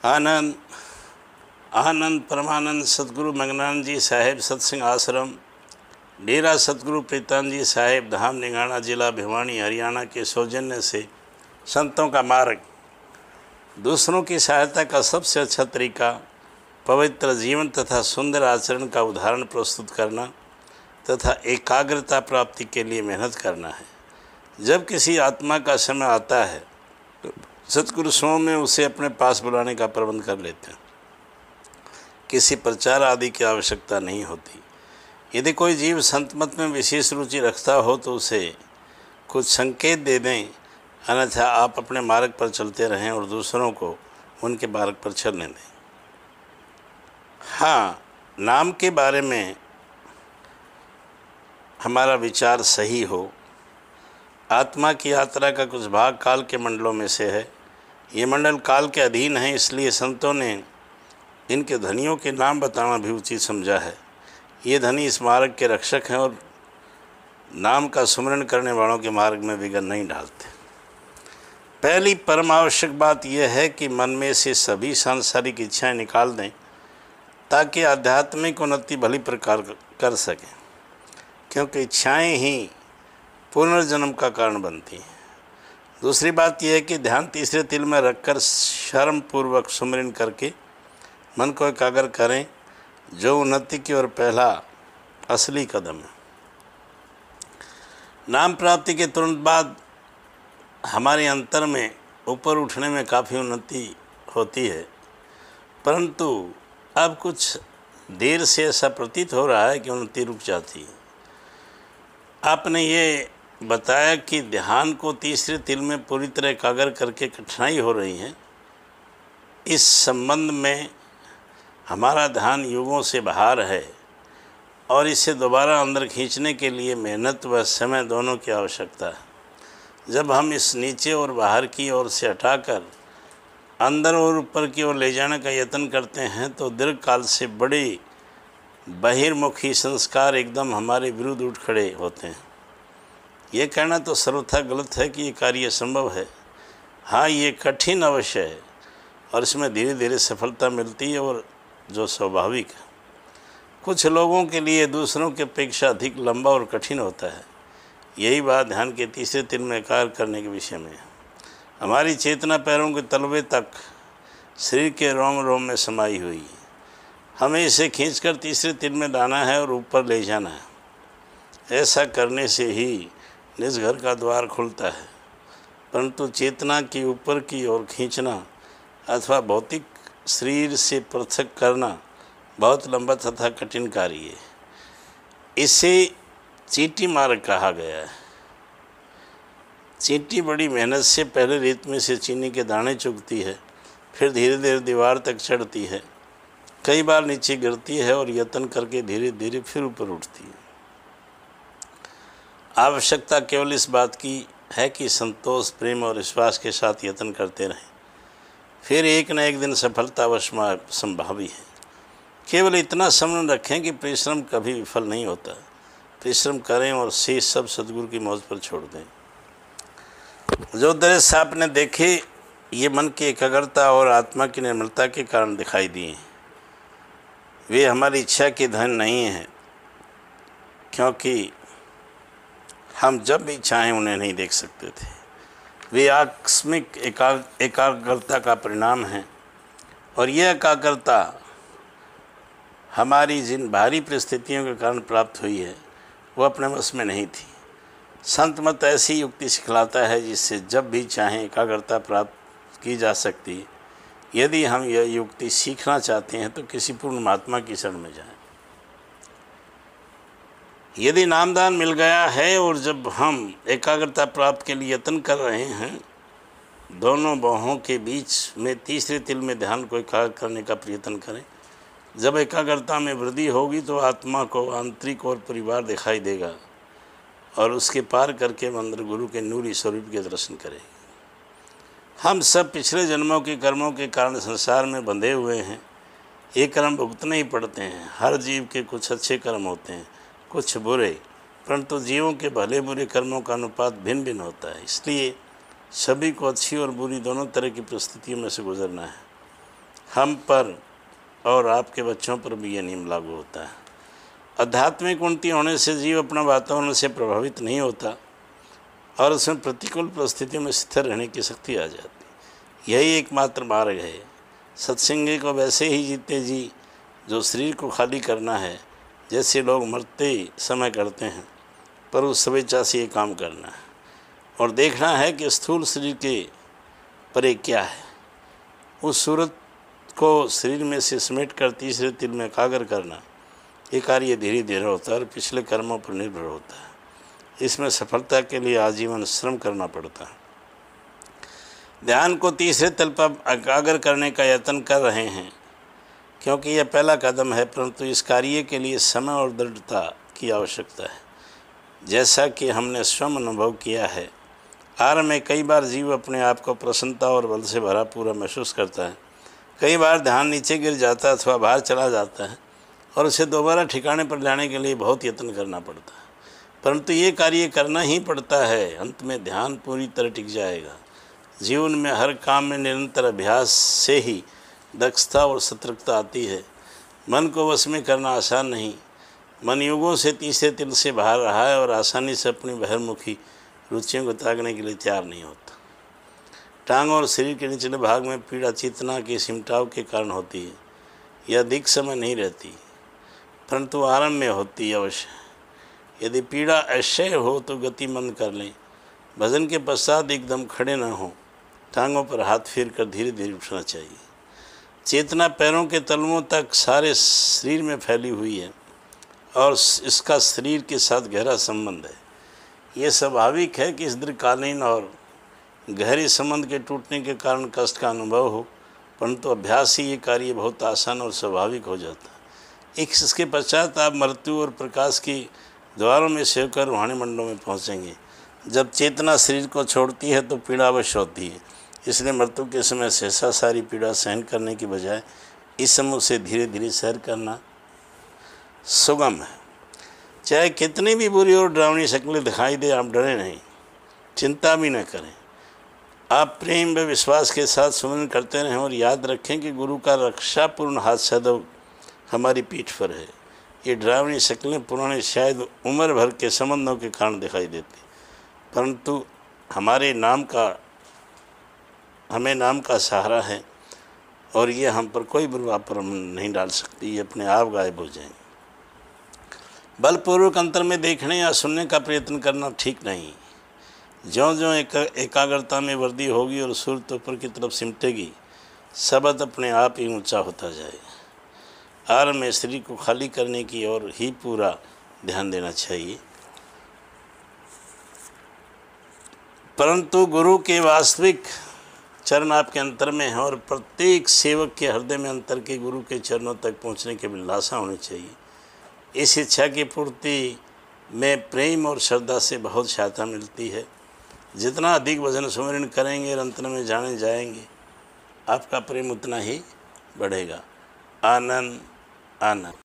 आनंद आनंद परमानंद सतगुरु मंगनानंद जी साहेब सत्संग आश्रम डेरा सतगुरु प्रीतानंद जी साहेब धाम निगाना जिला भिवानी हरियाणा के सौजन्य से संतों का मार्ग, दूसरों की सहायता का सबसे अच्छा तरीका पवित्र जीवन तथा सुंदर आचरण का उदाहरण प्रस्तुत करना तथा एकाग्रता प्राप्ति के लिए मेहनत करना है। जब किसी आत्मा का समय आता है तो सतगुरु स्वयं में उसे अपने पास बुलाने का प्रबंध कर लेते हैं। किसी प्रचार आदि की आवश्यकता नहीं होती। यदि कोई जीव संत मत में विशेष रुचि रखता हो तो उसे कुछ संकेत दे दें, अन्यथा आप अपने मार्ग पर चलते रहें और दूसरों को उनके मार्ग पर चलने दें। हाँ, नाम के बारे में हमारा विचार सही हो। आत्मा की यात्रा का कुछ भाग काल के मंडलों में से है। ये मंडल काल के अधीन है, इसलिए संतों ने इनके धनियों के नाम बताना भी उचित समझा है। ये धनी इस मार्ग के रक्षक हैं और नाम का सुमरण करने वालों के मार्ग में विघ्न नहीं डालते। पहली परम आवश्यक बात यह है कि मन में से सभी सांसारिक इच्छाएं निकाल दें ताकि आध्यात्मिक उन्नति भली प्रकार कर सकें, क्योंकि इच्छाएं ही पुनर्जन्म का कारण बनती हैं। दूसरी बात यह है कि ध्यान तीसरे तिल में रखकर शर्म पूर्वक सुमरण करके मन को एकाग्र करें, जो उन्नति की ओर पहला असली कदम है। नाम प्राप्ति के तुरंत बाद हमारे अंतर में ऊपर उठने में काफ़ी उन्नति होती है, परंतु अब कुछ देर से ऐसा प्रतीत हो रहा है कि उन्नति रुक जाती है। आपने ये बताया कि ध्यान को तीसरे तिल में पूरी तरह एकाग्र करके कठिनाई हो रही है। इस संबंध में हमारा ध्यान युगों से बाहर है और इसे दोबारा अंदर खींचने के लिए मेहनत व समय दोनों की आवश्यकता है। जब हम इस नीचे और बाहर की ओर से हटाकर अंदर और ऊपर की ओर ले जाने का यत्न करते हैं तो दीर्घ काल से बड़े बहिर्मुखी संस्कार एकदम हमारे विरुद्ध उठ खड़े होते हैं। ये कहना तो सर्वथा गलत है कि ये कार्य संभव है। हाँ, ये कठिन अवश्य है और इसमें धीरे धीरे सफलता मिलती है, और जो स्वाभाविक है। कुछ लोगों के लिए दूसरों की अपेक्षा अधिक लंबा और कठिन होता है। यही बात ध्यान के तीसरे तिल में कार्य करने के विषय में है। हमारी चेतना पैरों के तलवे तक शरीर के रोम रोम में समाई हुई है। हमें इसे खींचकर तीसरे तिल में लाना है और ऊपर ले जाना है। ऐसा करने से ही निज घर का द्वार खुलता है, परंतु चेतना की ऊपर की ओर खींचना अथवा भौतिक शरीर से पृथक करना बहुत लंबा तथा कठिन कार्य है। इसे चींटी मार्ग कहा गया है। चींटी बड़ी मेहनत से पहले रेत में से चीनी के दाने चुगती है, फिर धीरे धीरे दीवार तक चढ़ती है, कई बार नीचे गिरती है और यत्न करके धीरे धीरे फिर ऊपर उठती है। आवश्यकता केवल इस बात की है कि संतोष, प्रेम और विश्वास के साथ यत्न करते रहें, फिर एक न एक दिन सफलता अवश्य संभावी है। केवल इतना स्मरण रखें कि परिश्रम कभी विफल नहीं होता। परिश्रम करें और शेष सब सद्गुरु की मौज पर छोड़ दें। जो दृश्य आपने देखे ये मन की एकाग्रता और आत्मा की निर्मलता के कारण दिखाई दिए। वे हमारी इच्छा के धन नहीं हैं, क्योंकि हम जब भी चाहें उन्हें नहीं देख सकते थे। वे आकस्मिक एकाग्रता का परिणाम है, और यह एकाग्रता हमारी जिन भारी परिस्थितियों के कारण प्राप्त हुई है वह अपने वश में नहीं थी। संत मत ऐसी युक्ति सिखलाता है जिससे जब भी चाहें एकाग्रता प्राप्त की जा सकती है। यदि हम यह युक्ति सीखना चाहते हैं तो किसी पूर्ण महात्मा की शरण में जाएं। यदि नामदान मिल गया है और जब हम एकाग्रता प्राप्त के लिए यत्न कर रहे हैं, दोनों बाहों के बीच में तीसरे तिल में ध्यान को एकाग्र करने का प्रयत्न करें। जब एकाग्रता में वृद्धि होगी तो आत्मा को आंतरिक और परिवार दिखाई देगा और उसके पार करके मंदिर गुरु के नूरी स्वरूप के दर्शन करेगी। हम सब पिछले जन्मों के कर्मों के कारण संसार में बंधे हुए हैं। ये कर्म भुगतने ही पड़ते हैं। हर जीव के कुछ अच्छे कर्म होते हैं, कुछ बुरे, परंतु जीवों के भले बुरे कर्मों का अनुपात भिन्न भिन्न होता है। इसलिए सभी को अच्छी और बुरी दोनों तरह की परिस्थितियों में से गुजरना है। हम पर और आपके बच्चों पर भी यह नियम लागू होता है। आध्यात्मिक उन्नति होने से जीव अपना वातावरण से प्रभावित नहीं होता और उसमें प्रतिकूल परिस्थितियों में स्थिर रहने की शक्ति आ जाती। यही एकमात्र मार्ग है। सत्संगी को वैसे ही जीते जी जो शरीर को खाली करना है, जैसे लोग मरते समय करते हैं, पर उस स्वेच्छा से ये काम करना है और देखना है कि स्थूल शरीर के परे क्या है। उस सूरत को शरीर में से समेट कर तीसरे तिल में एकाग्र करना, ये कार्य धीरे धीरे होता है और पिछले कर्मों पर निर्भर होता है। इसमें सफलता के लिए आजीवन श्रम करना पड़ता है। ध्यान को तीसरे तल पर एकाग्र करने का यत्न कर रहे हैं, क्योंकि यह पहला कदम है, परंतु इस कार्य के लिए समय और दृढ़ता की आवश्यकता है। जैसा कि हमने स्वयं अनुभव किया है, आरंभ में कई बार जीव अपने आप को प्रसन्नता और बल से भरा पूरा महसूस करता है। कई बार ध्यान नीचे गिर जाता है अथवा बाहर चला जाता है और उसे दोबारा ठिकाने पर लाने के लिए बहुत यत्न करना पड़ता है, परंतु ये कार्य करना ही पड़ता है। अंत में ध्यान पूरी तरह टिक जाएगा। जीवन में हर काम में निरंतर अभ्यास से ही दक्षता और सतर्कता आती है। मन को वश में करना आसान नहीं। मन युगों से तीसरे तिल से बाहर रहा है और आसानी से अपनी बहिर्मुखी रुचियों को त्यागने के लिए तैयार नहीं होता। टांग और शरीर के निचले भाग में पीड़ा चेतना के सिमटाव के कारण होती है। यह अधिक समय नहीं रहती, परंतु आरंभ में होती अवश्य। यदि पीड़ा अक्षय हो तो गति मंद कर लें। भजन के पश्चात एकदम खड़े न हों, टांगों पर हाथ फेर कर धीरे धीरे उठना चाहिए। चेतना पैरों के तलवों तक सारे शरीर में फैली हुई है और इसका शरीर के साथ गहरा संबंध है। ये स्वाभाविक है कि इस दीर्घकालीन और गहरे संबंध के टूटने के कारण कष्ट का अनुभव हो, परंतु अभ्यास ही ये कार्य बहुत आसान और स्वाभाविक हो जाता है। इसके पश्चात आप मृत्यु और प्रकाश की द्वारों में से होकर रूहानी मंडलों में पहुँचेंगे। जब चेतना शरीर को छोड़ती है तो पीड़ा अवश्य होती है, इसलिए मृत्यु के समय सहसा सारी पीड़ा सहन करने की बजाय इस समूह से धीरे धीरे सैर करना सुगम है। चाहे कितनी भी बुरी और डरावनी शक्लें दिखाई दे, आप डरे नहीं, चिंता भी न करें। आप प्रेम व विश्वास के साथ सुमरन करते रहें और याद रखें कि गुरु का रक्षापूर्ण हाथ सदैव हमारी पीठ पर है। ये डरावनी शक्लें पुराने शायद उम्र भर के संबंधों के कारण दिखाई देती, परंतु हमें नाम का सहारा है और ये हम पर कोई प्रभाव नहीं डाल सकती। ये अपने आप गायब हो जाएंगे। बलपूर्वक अंतर में देखने या सुनने का प्रयत्न करना ठीक नहीं। ज्यों-ज्यों एकाग्रता में वृद्धि होगी और सूरत ऊपर की तरफ सिमटेगी, शब्द अपने आप ही ऊंचा होता जाएगा। आरंभ में शरीर को खाली करने की ओर ही पूरा ध्यान देना चाहिए, परंतु गुरु के वास्तविक चरण आपके अंतर में है और प्रत्येक सेवक के हृदय में अंतर के गुरु के चरणों तक पहुंचने की अभिलाषा होनी चाहिए। इस इच्छा की पूर्ति में प्रेम और श्रद्धा से बहुत सहायता मिलती है। जितना अधिक भजन सुमिरन करेंगे और अंतर में जाने जाएंगे, आपका प्रेम उतना ही बढ़ेगा। आनंद आनंद।